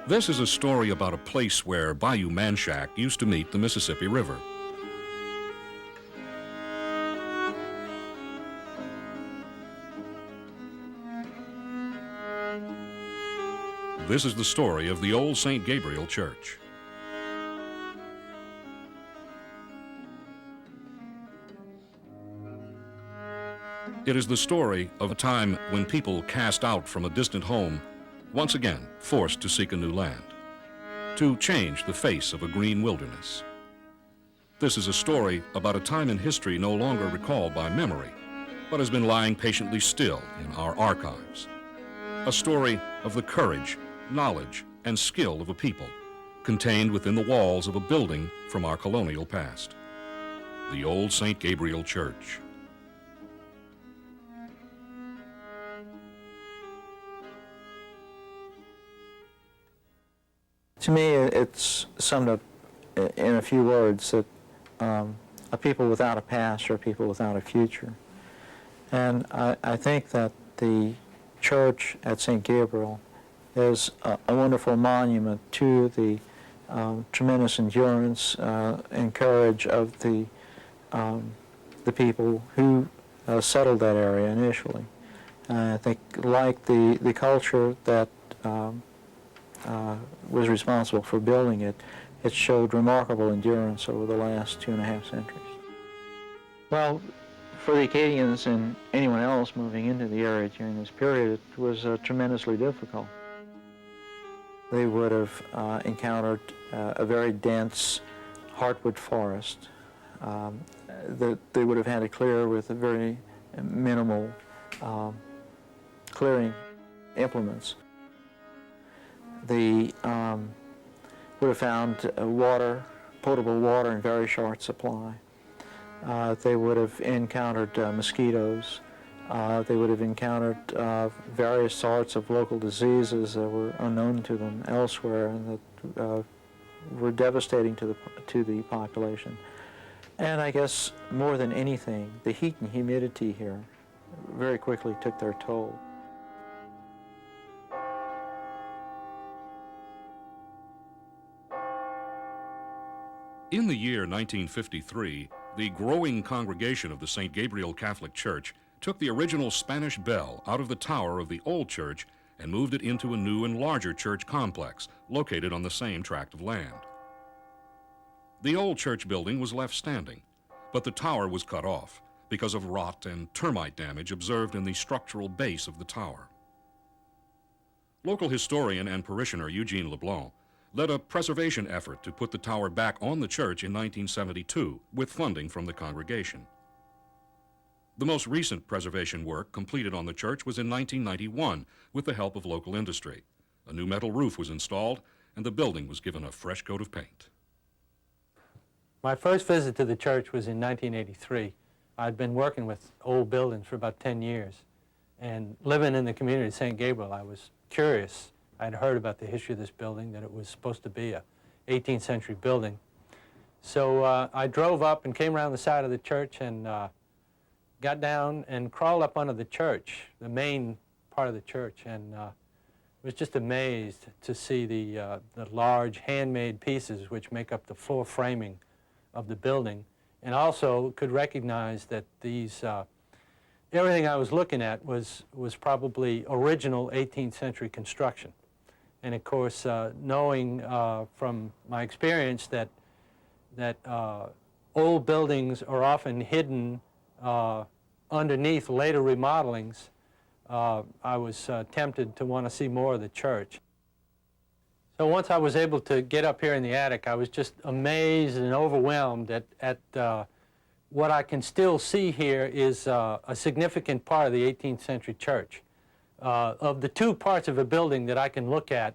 This is a story about a place where Bayou Manchac used to meet the Mississippi River. This is the story of the old St. Gabriel Church. It is the story of a time when people cast out from a distant home, once again forced to seek a new land, to change the face of a green wilderness. This is a story about a time in history no longer recalled by memory, but has been lying patiently still in our archives. A story of the courage, knowledge, and skill of a people contained within the walls of a building from our colonial past. The old St. Gabriel Church. To me, it's summed up in a few words that a people without a past are people without a future. And I think that the church at St. Gabriel is a wonderful monument to the tremendous endurance and courage of the people who settled that area initially. I think, like the culture that was responsible for building it, it showed remarkable endurance over the last 2.5 centuries. Well, for the Acadians and anyone else moving into the area during this period, it was tremendously difficult. They would have encountered a very dense heartwood forest that they would have had to clear with a very minimal clearing implements. They would have found potable water in very short supply. They would have encountered mosquitoes. They would have encountered various sorts of local diseases that were unknown to them elsewhere and that were devastating to the population. And I guess more than anything, the heat and humidity here very quickly took their toll. In the year 1953, the growing congregation of the St. Gabriel Catholic Church took the original Spanish bell out of the tower of the old church and moved it into a new and larger church complex located on the same tract of land. The old church building was left standing, but the tower was cut off because of rot and termite damage observed in the structural base of the tower. Local historian and parishioner Eugene LeBlanc led a preservation effort to put the tower back on the church in 1972 with funding from the congregation. The most recent preservation work completed on the church was in 1991 with the help of local industry. A new metal roof was installed and the building was given a fresh coat of paint. My first visit to the church was in 1983. I'd been working with old buildings for about 10 years, and living in the community of St. Gabriel, I was curious. I'd heard about the history of this building, that it was supposed to be a 18th century building. So I drove up and came around the side of the church and got down and crawled up under the church, the main part of the church, and was just amazed to see the large handmade pieces which make up the floor framing of the building, and also could recognize that these everything I was looking at was probably original 18th century construction. And of course, knowing from my experience that old buildings are often hidden underneath later remodelings, I was tempted to want to see more of the church. So once I was able to get up here in the attic, I was just amazed and overwhelmed at what I can still see here is a significant part of the 18th century church. Of the two parts of a building that I can look at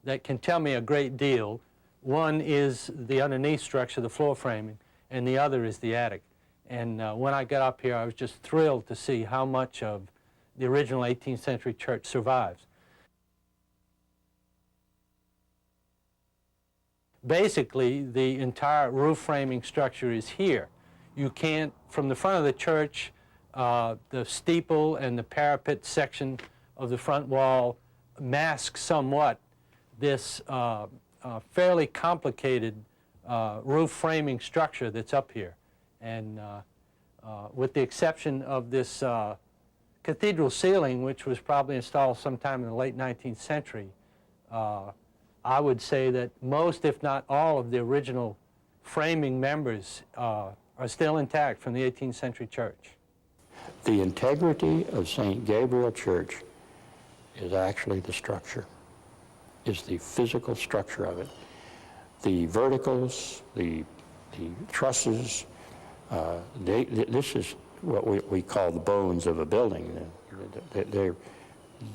that can tell me a great deal, one is the underneath structure, the floor framing, and the other is the attic. And when I got up here, I was just thrilled to see how much of the original 18th century church survives. Basically, the entire roof framing structure is here. You can't, from the front of the church, the steeple and the parapet section of the front wall mask somewhat this fairly complicated roof framing structure that's up here. And with the exception of this cathedral ceiling, which was probably installed sometime in the late 19th century, I would say that most, if not all, of the original framing members are still intact from the 18th century church. The integrity of St. Gabriel Church is actually the structure, is the physical structure of it. The verticals, the trusses, this is what we call the bones of a building.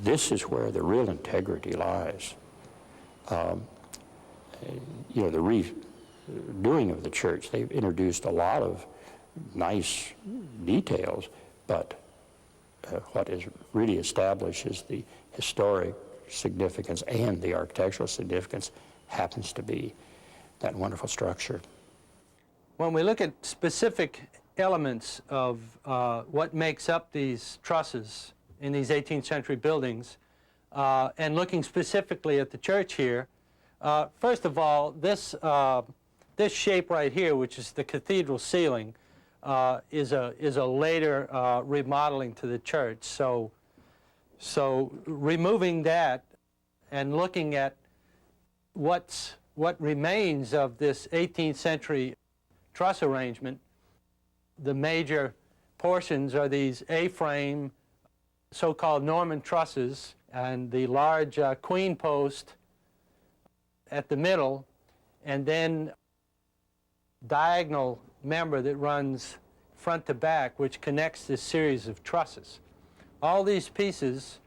This is where the real integrity lies. You know, the redoing of the church, they've introduced a lot of nice details, but what is really established is the historic significance, and the architectural significance happens to be that wonderful structure. When we look at specific elements of what makes up these trusses in these 18th century buildings, and looking specifically at the church here, first of all, this shape right here, which is the cathedral ceiling, is a later remodeling to the church. So removing that and looking at what remains of this 18th century truss arrangement, the major portions are these A-frame, so-called Norman trusses, and the large queen post at the middle, and then diagonal member that runs front to back, which connects this series of trusses. All these pieces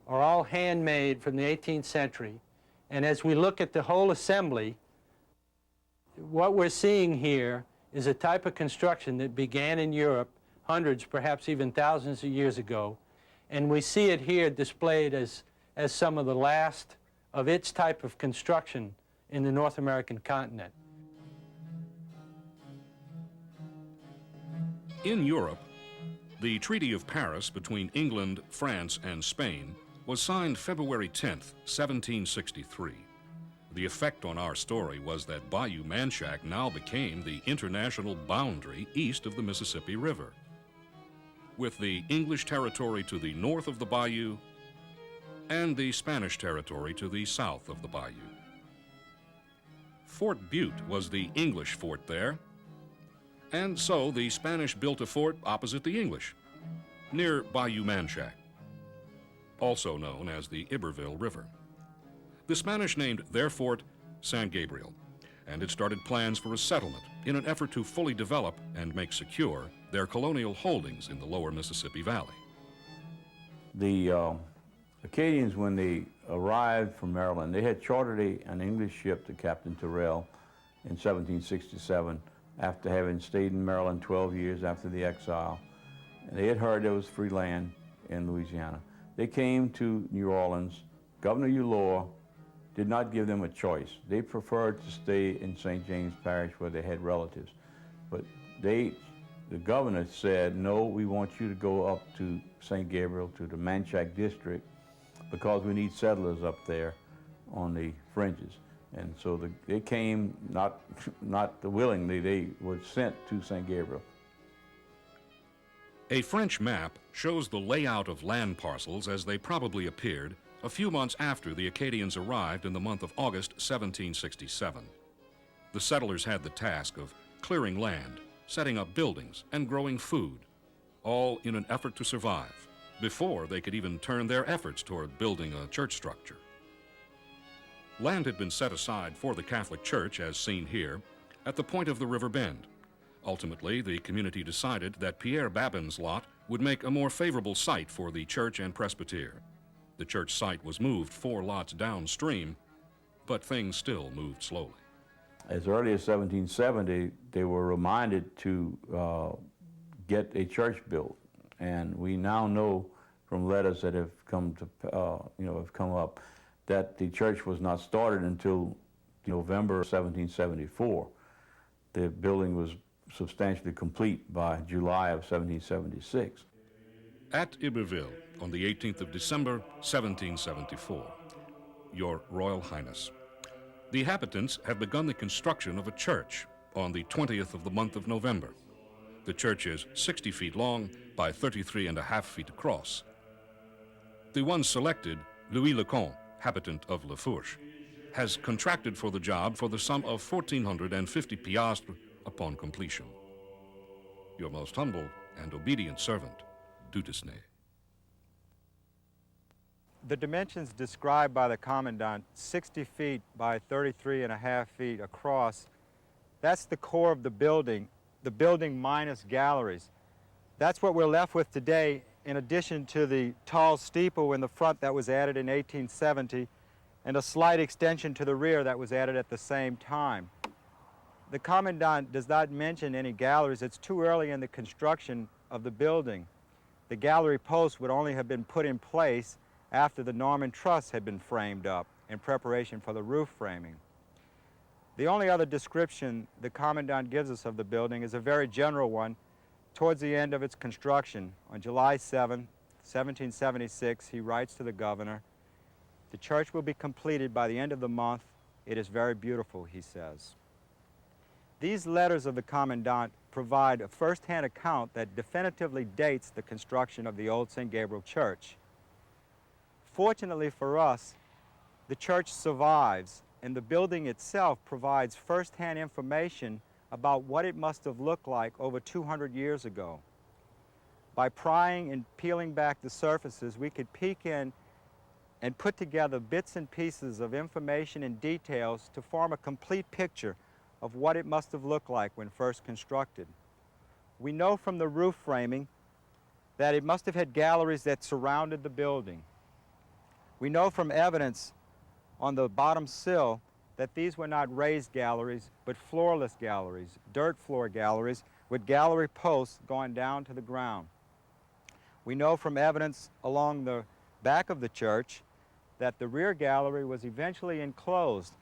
are all handmade from the 18th century, and as we look at the whole assembly, what we're seeing here is a type of construction that began in Europe hundreds, perhaps even thousands of years ago, and we see it here displayed as some of the last of its type of construction in the North American continent. In Europe, the Treaty of Paris between England, France, and Spain was signed February 10th, 1763. The effect on our story was that Bayou Manchac now became the international boundary east of the Mississippi River, with the English territory to the north of the bayou and the Spanish territory to the south of the bayou. Fort Butte was the English fort there, and so the Spanish built a fort opposite the English, near Bayou Manchac, also known as the Iberville River. The Spanish named their fort San Gabriel, and it started plans for a settlement in an effort to fully develop and make secure their colonial holdings in the lower Mississippi Valley. The Acadians, when they arrived from Maryland, they had chartered an English ship to Captain Terrell in 1767 after having stayed in Maryland 12 years after the exile. And they had heard there was free land in Louisiana. They came to New Orleans. Governor Ulloa did not give them a choice. They preferred to stay in St. James Parish where they had relatives. But the governor said, no, we want you to go up to St. Gabriel, to the Manchac district, because we need settlers up there on the fringes. And so they came, not willingly, they were sent to St. Gabriel. A French map shows the layout of land parcels as they probably appeared a few months after the Acadians arrived in the month of August 1767. The settlers had the task of clearing land, setting up buildings, and growing food, all in an effort to survive, before they could even turn their efforts toward building a church structure. Land had been set aside for the Catholic Church, as seen here, at the point of the river bend. Ultimately, the community decided that Pierre Babin's lot would make a more favorable site for the church and presbytere. The church site was moved 4 lots downstream, but things still moved slowly. As early as 1770, they were reminded to get a church built, and we now know from letters that have come up that the church was not started until November 1774. The building was substantially complete by July of 1776. At Iberville, on the 18th of December, 1774. Your Royal Highness. The inhabitants have begun the construction of a church on the 20th of the month of November. The church is 60 feet long by 33.5 feet across. The one selected, Louis Lecomte, habitant of La Fourche, has contracted for the job for the sum of 1,450 piastres upon completion. Your most humble and obedient servant, Dutisney. The dimensions described by the Commandant, 60 feet by 33.5 feet across, that's the core of the building minus galleries. That's what we're left with today, in addition to the tall steeple in the front that was added in 1870, and a slight extension to the rear that was added at the same time. The Commandant does not mention any galleries. It's too early in the construction of the building. The gallery posts would only have been put in place after the Norman truss had been framed up in preparation for the roof framing. The only other description the Commandant gives us of the building is a very general one. Towards the end of its construction, on July 7, 1776, he writes to the governor, "The church will be completed by the end of the month. It is very beautiful," he says. These letters of the Commandant provide a first-hand account that definitively dates the construction of the old St. Gabriel Church. Fortunately for us, the church survives, and the building itself provides first-hand information about what it must have looked like over 200 years ago. By prying and peeling back the surfaces, we could peek in and put together bits and pieces of information and details to form a complete picture of what it must have looked like when first constructed. We know from the roof framing that it must have had galleries that surrounded the building. We know from evidence on the bottom sill that these were not raised galleries, but floorless galleries, dirt floor galleries, with gallery posts going down to the ground. We know from evidence along the back of the church that the rear gallery was eventually enclosed,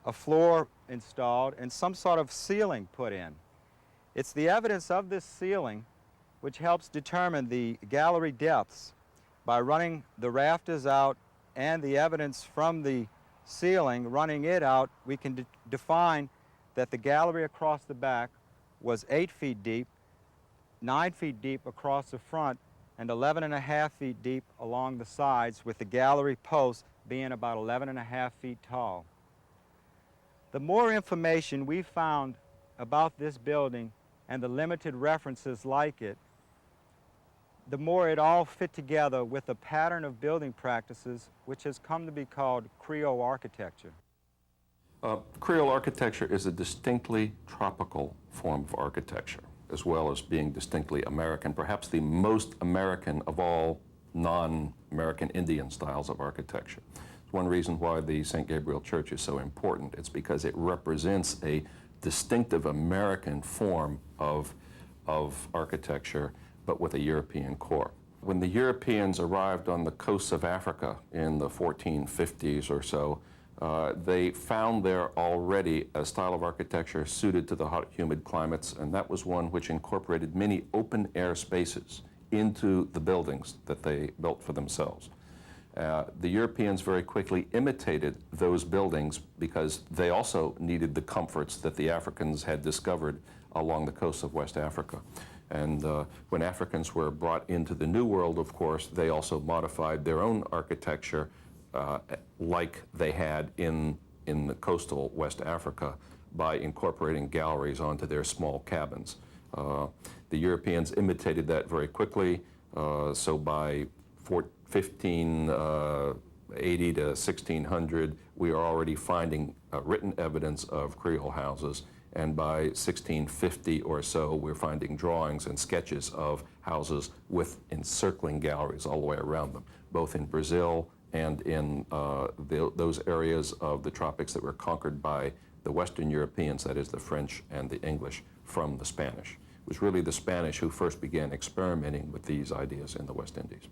a floor installed, and some sort of ceiling put in. It's the evidence of this ceiling which helps determine the gallery depths. By running the rafters out and the evidence from the ceiling, running it out, we can define that the gallery across the back was 8 feet deep, 9 feet deep across the front, and 11.5 feet deep along the sides, with the gallery posts being about 11.5 feet tall. The more information we found about this building and the limited references like it, the more it all fit together with a pattern of building practices which has come to be called Creole architecture. Creole architecture is a distinctly tropical form of architecture, as well as being distinctly American, perhaps the most American of all non-American Indian styles of architecture. It's one reason why the St. Gabriel Church is so important. It's because it represents a distinctive American form of architecture, but with a European core. When the Europeans arrived on the coasts of Africa in the 1450s or so, they found there already a style of architecture suited to the hot, humid climates, and that was one which incorporated many open-air spaces into the buildings that they built for themselves. The Europeans very quickly imitated those buildings because they also needed the comforts that the Africans had discovered along the coast of West Africa. And when Africans were brought into the New World, of course, they also modified their own architecture like they had in the coastal West Africa by incorporating galleries onto their small cabins. The Europeans imitated that very quickly, so by 1580 to 1600, we are already finding written evidence of Creole houses. And by 1650 or so, we're finding drawings and sketches of houses with encircling galleries all the way around them, both in Brazil and in those areas of the tropics that were conquered by the Western Europeans, that is the French and the English, from the Spanish. It was really the Spanish who first began experimenting with these ideas in the West Indies.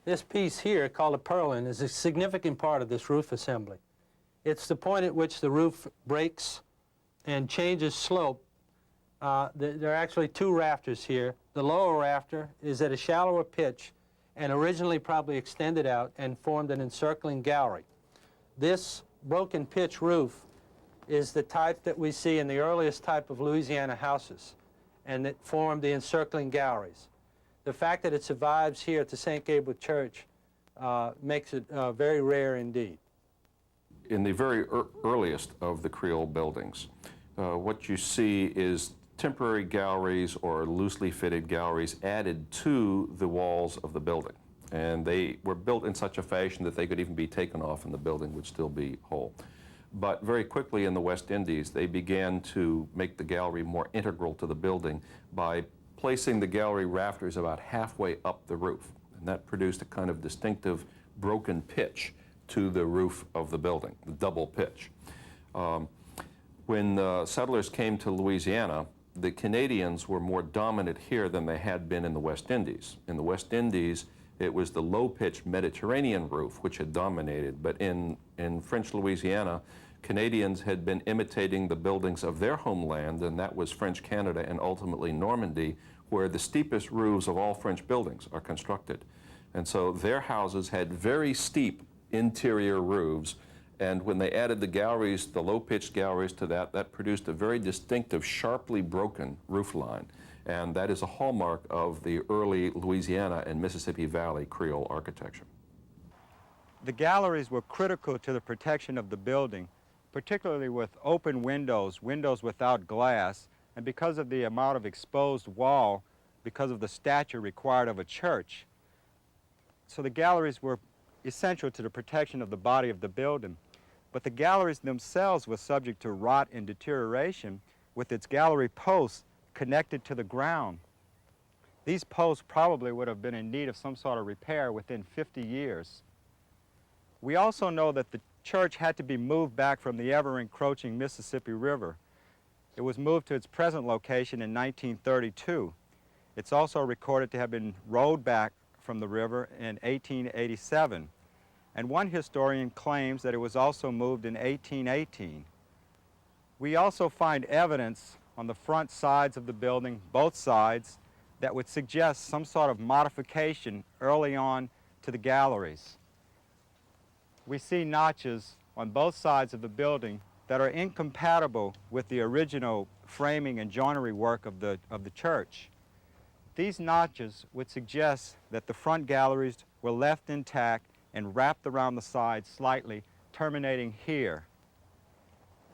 This piece here, called a purlin, is a significant part of this roof assembly. It's the point at which the roof breaks and changes slope. There are actually two rafters here. The lower rafter is at a shallower pitch, and originally probably extended out and formed an encircling gallery. This broken pitch roof is the type that we see in the earliest type of Louisiana houses, and it formed the encircling galleries. The fact that it survives here at the St. Gabriel Church makes it very rare indeed. In the very earliest of the Creole buildings, what you see is temporary galleries or loosely fitted galleries added to the walls of the building. And they were built in such a fashion that they could even be taken off and the building would still be whole. But very quickly in the West Indies, they began to make the gallery more integral to the building by placing the gallery rafters about halfway up the roof. And that produced a kind of distinctive broken pitch to the roof of the building, the double pitch. When the settlers came to Louisiana, the Canadians were more dominant here than they had been in the West Indies. In the West Indies, it was the low-pitched Mediterranean roof which had dominated, but in French Louisiana, Canadians had been imitating the buildings of their homeland, and that was French Canada and ultimately Normandy, where the steepest roofs of all French buildings are constructed. And so their houses had very steep interior roofs, and when they added the galleries, the low-pitched galleries to that, that produced a very distinctive, sharply broken roof line. And that is a hallmark of the early Louisiana and Mississippi Valley Creole architecture. The galleries were critical to the protection of the building, particularly with open windows, windows without glass, and because of the amount of exposed wall, because of the stature required of a church. So the galleries were essential to the protection of the body of the building. But the galleries themselves were subject to rot and deterioration with its gallery posts connected to the ground. These posts probably would have been in need of some sort of repair within 50 years. We also know that the church had to be moved back from the ever-encroaching Mississippi River. It was moved to its present location in 1932. It's also recorded to have been rowed back from the river in 1887. And one historian claims that it was also moved in 1818. We also find evidence on the front sides of the building, both sides, that would suggest some sort of modification early on to the galleries. We see notches on both sides of the building that are incompatible with the original framing and joinery work of the church. These notches would suggest that the front galleries were left intact and wrapped around the sides slightly, terminating here.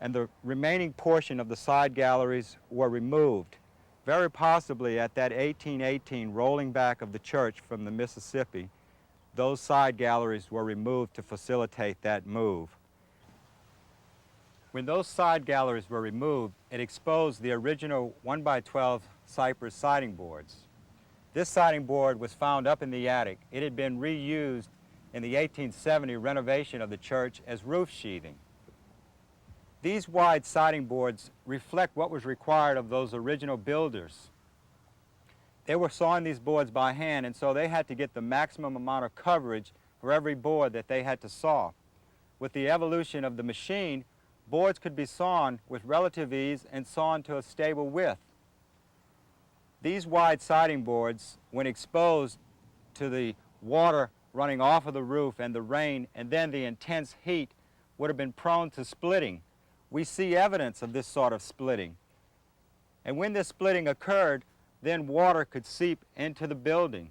And the remaining portion of the side galleries were removed, very possibly at that 1818 rolling back of the church from the Mississippi. Those side galleries were removed to facilitate that move. When those side galleries were removed, it exposed the original 1x12 cypress siding boards. This siding board was found up in the attic. It had been reused in the 1870 renovation of the church as roof sheathing. These wide siding boards reflect what was required of those original builders. They were sawing these boards by hand, and so they had to get the maximum amount of coverage for every board that they had to saw. With the evolution of the machine, boards could be sawn with relative ease and sawn to a stable width. These wide siding boards, when exposed to the water running off of the roof and the rain and then the intense heat, would have been prone to splitting. We see evidence of this sort of splitting. And when this splitting occurred, then water could seep into the building.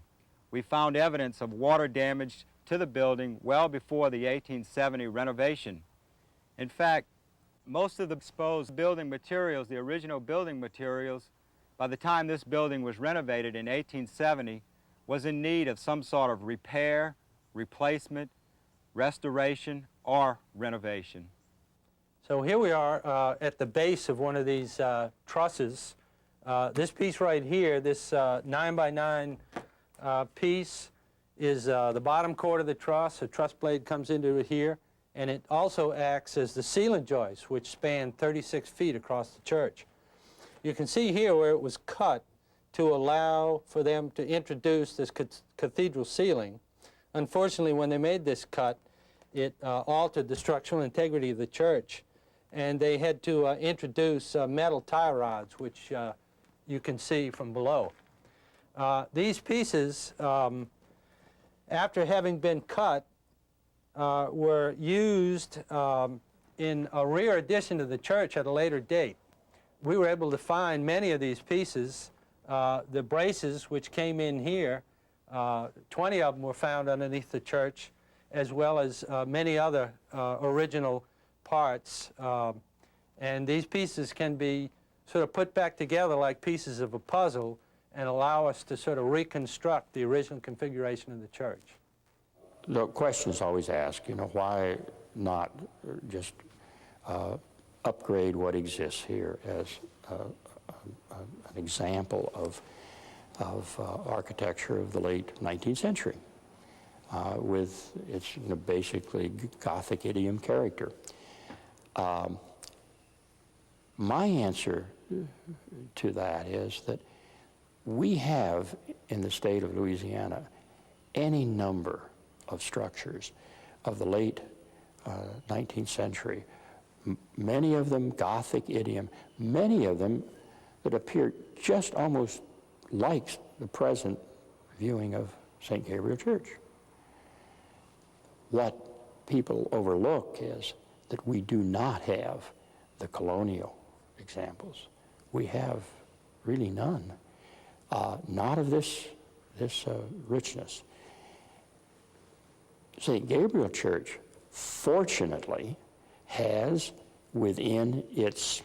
We found evidence of water damage to the building well before the 1870 renovation. In fact, most of the exposed building materials, the original building materials, by the time this building was renovated in 1870, was in need of some sort of repair, replacement, restoration, or renovation. So here we are at the base of one of these trusses. This piece right here, this 9x9 piece, is the bottom chord of the truss. A truss blade comes into it here, and it also acts as the ceiling joist, which span 36 feet across the church. You can see here where it was cut to allow for them to introduce this cathedral ceiling. Unfortunately, when they made this cut, it altered the structural integrity of the church, and they had to introduce metal tie rods, which you can see from below. These pieces after having been cut, were used in a rear addition to the church at a later date. We were able to find many of these pieces. The braces which came in here, 20 of them were found underneath the church, as well as many other original parts. And these pieces can be sort of put back together like pieces of a puzzle and allow us to sort of reconstruct the original configuration of the church. The question is always asked, you know, why not just upgrade what exists here as an example of architecture of the late 19th century with its basically Gothic idiom character. My answer to that is that we have in the state of Louisiana any number of structures of the late 19th century, many of them Gothic idiom, many of them that appear just almost like the present viewing of St. Gabriel Church. What people overlook is that we do not have the colonial examples. We have really none, not of this richness. St. Gabriel Church, fortunately, has within its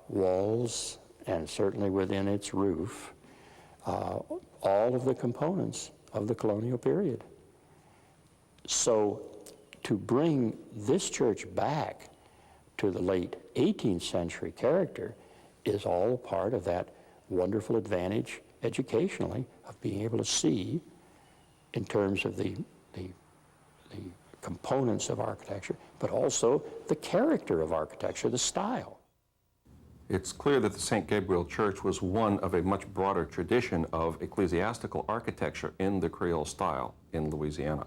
walls and certainly within its roof all of the components of the colonial period. So to bring this church back to the late 18th century character is all part of that wonderful advantage educationally of being able to see in terms of the components of architecture, but also the character of architecture, the style. It's clear that the St. Gabriel Church was one of a much broader tradition of ecclesiastical architecture in the Creole style in Louisiana.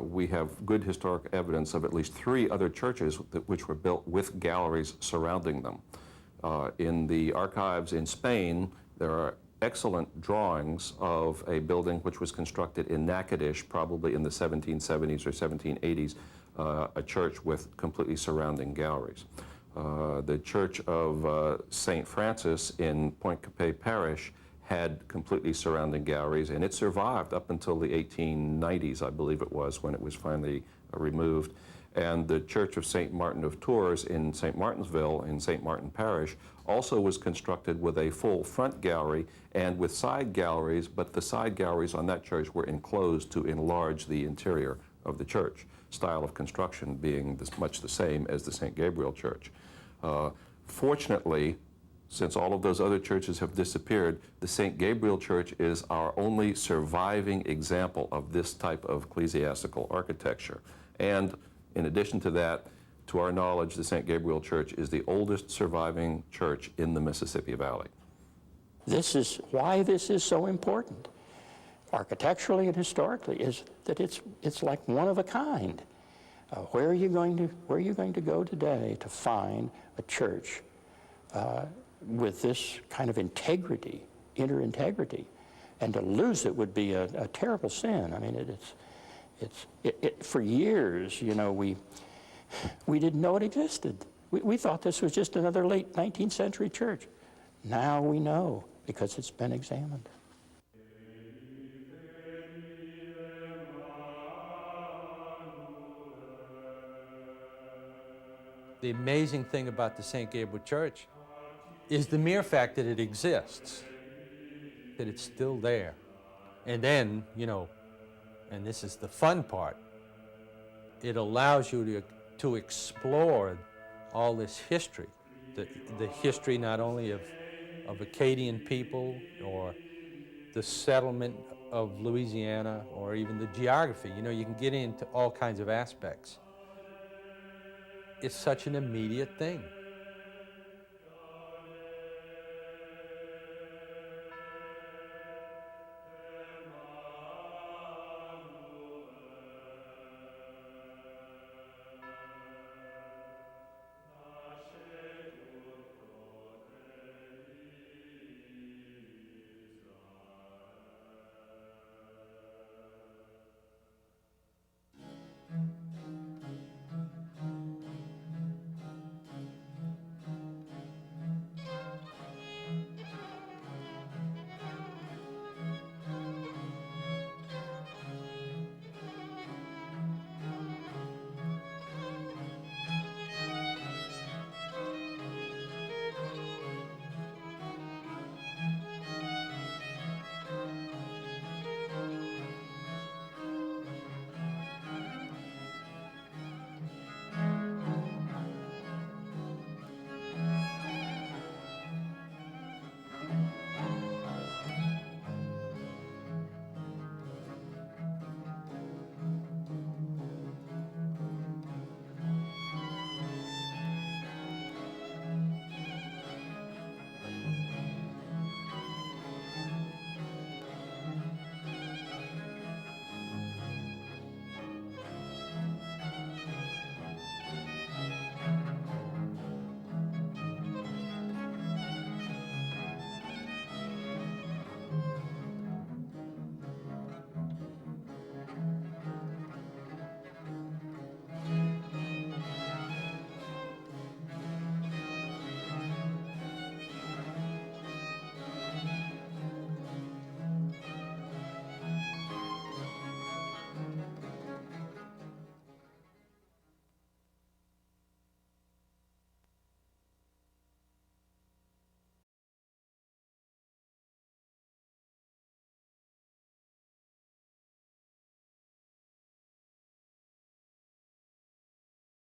We have good historic evidence of at least 3 other churches which were built with galleries surrounding them. In the archives in Spain, there are excellent drawings of a building which was constructed in Natchitoches, probably in the 1770s or 1780s, a church with completely surrounding galleries. The Church of St. Francis in Point Capet Parish had completely surrounding galleries, and it survived up until the 1890s, I believe it was, when it was finally removed. And the Church of St. Martin of Tours in St. Martinsville in St. Martin Parish also was constructed with a full front gallery and with side galleries, but the side galleries on that church were enclosed to enlarge the interior of the church, style of construction being much the same as the St. Gabriel Church. Fortunately, since all of those other churches have disappeared, the St. Gabriel Church is our only surviving example of this type of ecclesiastical architecture. And in addition to that, to our knowledge, the St. Gabriel Church is the oldest surviving church in the Mississippi Valley. This is why this is so important, architecturally and historically, is that it's like one of a kind. Where are you going to go today to find a church with this kind of integrity, inner integrity? And to lose it would be a terrible sin. I mean, for years, you know, we didn't know it existed. We thought this was just another late 19th century church. Now we know because it's been examined. The amazing thing about the St. Gabriel Church is the mere fact that it exists, that it's still there. And then, you know, and this is the fun part, it allows you to explore all this history, the history not only of Acadian people or the settlement of Louisiana or even the geography. You know, you can get into all kinds of aspects. It's such an immediate thing.